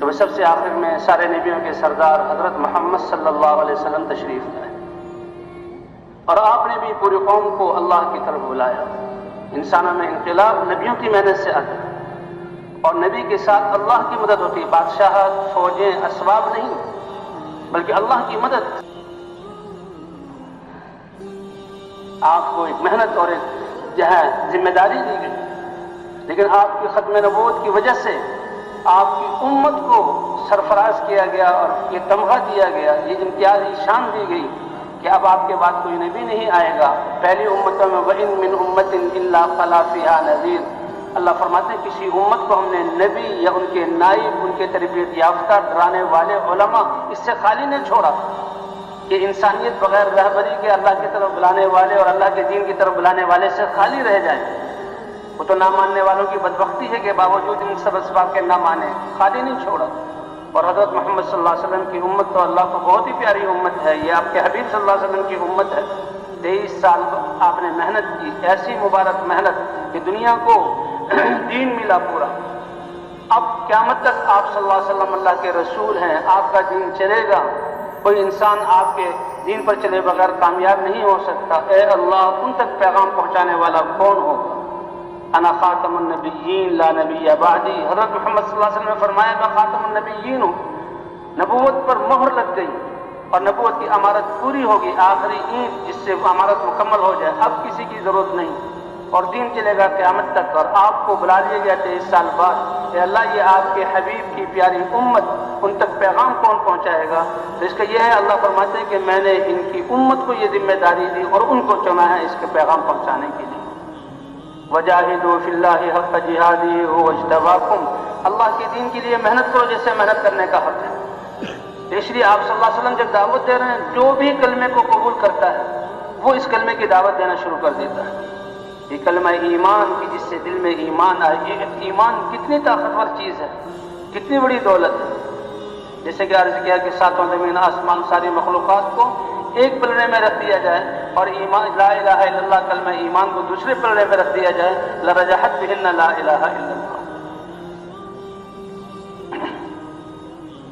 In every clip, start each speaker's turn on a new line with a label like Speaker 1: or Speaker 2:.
Speaker 1: تو سب سے آخر میں سارے نبیوں کے سردار حضرت محمد صلی اللہ علیہ وسلم تشریف لائے، اور آپ نے بھی پوری قوم کو اللہ کی طرف بلایا۔ انسانوں میں انقلاب نبیوں کی محنت سے آتا ہے، اور نبی کے ساتھ اللہ کی مدد ہوتی ہے۔ بادشاہت، فوجیں، اسباب نہیں، بلکہ اللہ کی مدد۔ آپ کو ایک محنت اور ایک جو ہے ذمہ داری دی گئی، لیکن آپ کی ختم نبوت کی وجہ سے آپ کی امت کو سرفراز کیا گیا اور یہ تمغہ دیا گیا، یہ امتیازی شان دی گئی کہ اب آپ کے بعد کوئی نبی نہیں آئے گا۔ پہلی امتوں میں وَإِن مِّنْ أُمَّةٍ إِلَّا خَلَا فِيهَا نَذِيرٌ، اللہ فرماتے ہیں کسی امت کو ہم نے نبی یا ان کے نائب، ان کے تربیت یافتہ ڈرانے والے علماء اس سے خالی نہیں چھوڑا کہ انسانیت بغیر رہبری کے اللہ کی طرف بلانے والے اور اللہ کے دین کی طرف بلانے والے سے خالی رہ جائے۔ وہ تو نہ ماننے والوں کی بدبختی ہے کہ باوجود ان سب اسباب کے نہ مانے، خالی نہیں چھوڑا۔ اور حضرت محمد صلی اللہ علیہ وسلم کی امت تو اللہ کو بہت ہی پیاری امت ہے، یہ آپ کے حبیب صلی اللہ علیہ وسلم کی امت ہے۔ 23 سال آپ نے محنت کی، ایسی مبارک محنت کہ دنیا کو دین ملا پورا۔ اب قیامت تک آپ صلی اللہ علیہ وسلم اللہ کے رسول ہیں، آپ کا دین چلے گا، کوئی انسان آپ کے دین پر چلے بغیر کامیاب نہیں ہو سکتا۔ اے اللہ، ان تک پیغام پہنچانے والا کون ہوگا؟ انا خاتم النبیین لا نبی بعدی، حضرت محمد صلی اللہ علیہ وسلم نے فرمایا میں خاتم النبیین ہوں۔ نبوت پر مہر لگ گئی اور نبوت کی امارت پوری ہوگی، آخری اینٹ جس سے امارت مکمل ہو جائے، اب کسی کی ضرورت نہیں، اور دین چلے گا قیامت تک۔ اور آپ کو بلا لیا گیا 23 سال بعد، اے اللہ یہ آپ کے حبیب کی پیاری امت، ان تک پیغام کون پہنچائے گا؟ تو اس کا یہ ہے، اللہ فرماتے ہیں کہ میں نے ان کی امت کو یہ ذمہ داری دی اور ان کو چنا ہے اس کے پیغام پہنچانے کے لیے۔ وجاہدوا فی اللہ حق جہادہ هو اجتباکم، اللہ کے دین کے لیے محنت کرو جیسے محنت کرنے کا حق ہے۔ اس لیے آپ صلی اللہ علیہ وسلم جب دعوت دے رہے ہیں، جو بھی کلمے کو قبول کرتا ہے وہ اس کلمے کی دعوت دینا شروع کر دیتا ہے۔ یہ کلمہ ایمان کی جس سے دل میں ایمان آئے، یہ ایمان کتنی طاقتور چیز ہے، کتنی بڑی دولت ہے۔ جیسے کہ عرض کیا کہ ساتوں زمین آسمان ساری مخلوقات کو ایک پلڑے میں رکھ دیا جائے اور ایمان لا الہ الا اللہ کلمہ ایمان کو دوسرے پلڑے میں رکھ دیا جائے، لرجحت بہن لا الہ الا اللہ،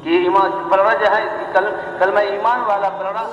Speaker 1: کہ ایمان پلڑا جو ہے کلمہ ایمان والا پلڑا